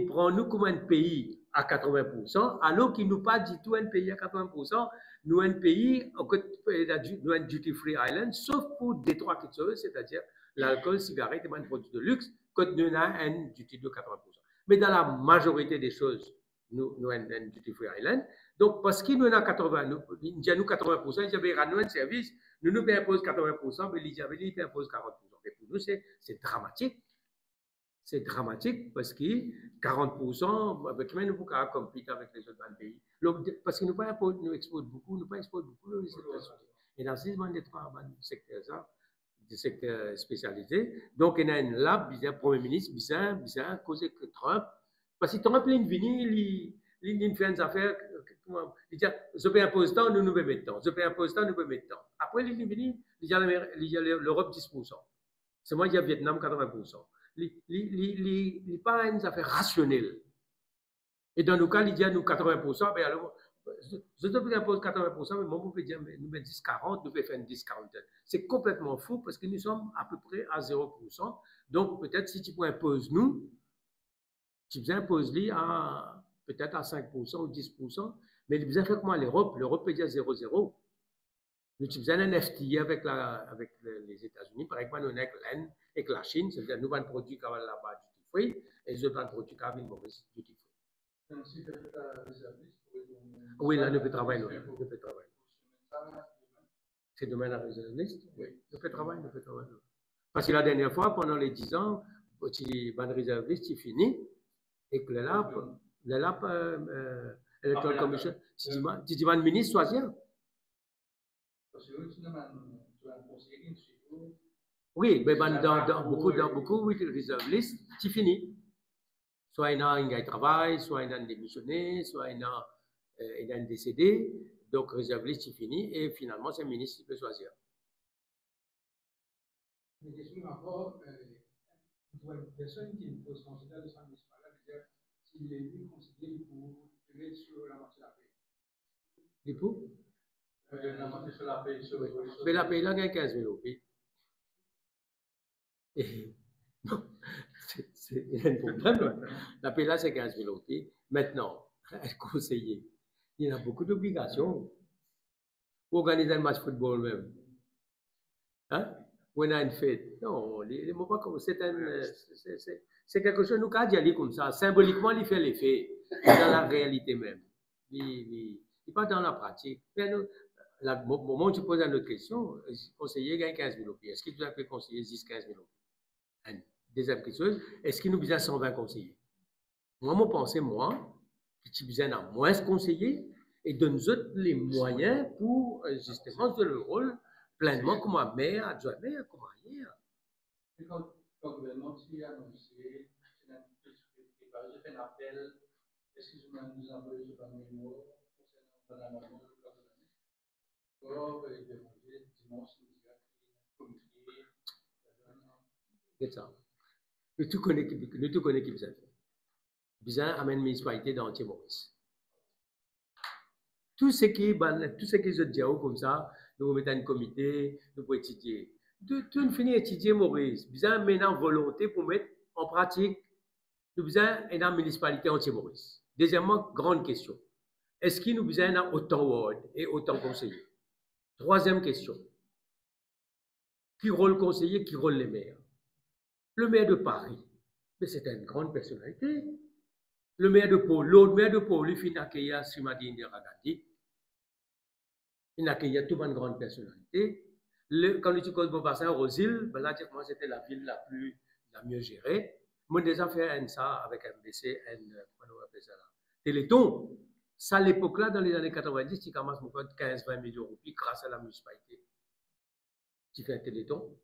prend nous comme un pays à 80%, alors qu'il nous pas du tout un pays à 80%. Nous, un pays, nous, un duty-free island, sauf pour des trois choses, c'est-à-dire l'alcool, cigarette et un produit de luxe, quand nous avons un duty de 80%. Mais dans la majorité des choses, nous avons un duty-free island. Donc, parce qu'il nous a 80%, il y a nous 80%, il y a un service, nous imposons 80%, mais il y a impose 40%. Et pour nous, c'est dramatique. C'est dramatique parce que 40%, avec nous pouvons compétir avec les autres pays. Parce que nous exportons beaucoup, nous exportons beaucoup les États-Unis. Et dans ces trois secteurs, des secteurs spécialisés, donc il y a un lab, le Premier ministre, bizarre, causer que Trump, parce que Trump, il vient, il fait des affaires, il dit, je peux imposer tant, nous mettons tant, je peux imposer tant, nous mettons tant. Après, il vient, il y a l'Europe 10%. C'est moi, il y a le Vietnam 80%. Il n'est pas une affaire rationnelle. Et dans nos cas, il dit à nous 80%, ben alors, je te impose 80%, mais moi, on peut dire, nous mettons 10-40, nous pouvons faire une 10-40. C'est complètement fou parce que nous sommes à peu près à 0%. Donc, peut-être si tu imposes nous, tu imposes lui à peut-être à 5% ou 10%, mais il besoin de faire comment l'Europe? L'Europe peut dire 0,0. Nous avons besoin d'un FTA avec les États-Unis, par exemple, nous avons l'Inde et la Chine, c'est-à-dire nous avons un produit qui va là-bas duty free et nous avons un produit qui va Maurice duty free. Oui, là, nous pouvons travailler. C'est demain la réserve liste? Oui, nous pouvons travailler. Parce que la dernière fois, pendant les 10 ans, la réserve liste est finie et que l'Electoral Commission, tu dis, le ministre choisir. Oui, mais dans beaucoup, oui, réserve liste, c'est fini. Soit il y a un travail, soit il y a un démissionné, soit il y a un décédé. Donc, réserve liste, c'est fini. Et finalement, c'est le ministre qui peut choisir. Une question encore, une personne qui peut se considérer de sa municipal, c'est-à-dire s'il est élu, considéré pour tenir sur la marche de la paix. Et pour? Sur la paix, mais la paix, là, il y a 15 000 roupies. Non, il y a un problème. La paix, là, c'est 15 000 roupies. Maintenant, un conseiller, il y a beaucoup d'obligations. Pour organiser un match de football même. Hein? Ou on a une fête. Non, c'est quelque chose, nous, quand il y a comme ça, symboliquement, il fait l'effet dans la réalité même. Il n'est pas dans la pratique. Au moment où tu poses une autre question, le conseiller gagne 15 000 roupies. Est-ce qu'il doit faire conseiller 10-15 000 roupies? Deuxième question, est-ce qu'il nous besoin 120 conseillers? Moi, je pense, que tu besoin d'un moins conseillers et de nous autres les moyens pour justement jouer le rôle pleinement comme un maire, adjoint maire, comme ailleurs. Et quand le gouvernement a annoncé, j'ai fait un appel, est-ce que je nous envoie ce fameux mot concernant le gouvernement pour demander dimanche, communiquer. C'est ça. Nous tout connaissons qui vous avez fait. Bizarre amène une municipalité dans Maurice. Tout ce qui est dit comme ça, nous mettons un comité, nous pouvons étudier. Tout finit étudier Maurice. Bizarre maintenant volonté pour mettre en pratique. Nous besoin une municipalité anti-Maurice. Deuxièmement, grande question. Est-ce qu'il nous besoin autant de wards et autant de conseillers? Troisième question. qui rôle conseiller, qui rôle les maires. Le maire de Paris, mais c'était une grande personnalité. Le maire de Pau, l'autre maire de Pau, lui, il a accueilli Srimati Indira Gandhi. Il a accueilli toute une grande personnalité. Quand tu connais Beaubassin, Rosil, ben là, c'était la ville la mieux gérée. Moi, déjà fait ça avec MBC, comment on appelle ça là? Téléthon. Ça, à l'époque-là, dans les années 90, tu commences à 15-20 millions de roupies grâce à la municipalité. Tu fais un téléthon.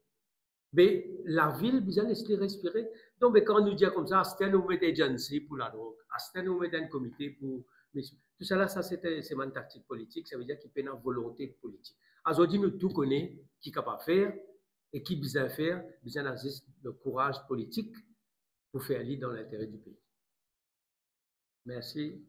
Mais la ville, vous allez se respirer. Donc, quand on nous dit comme ça, c'était nous mettre une agency pour la drogue, c'était nous mettre un comité pour. Tout ça, là, ça, c'est une tactique politique, ça veut dire qu'il y a une volonté politique. Aujourd'hui, nous tout connaissons qui est capable de faire et qui besoin faire, besoin d'avoir le courage politique pour faire aller dans l'intérêt du pays. Merci.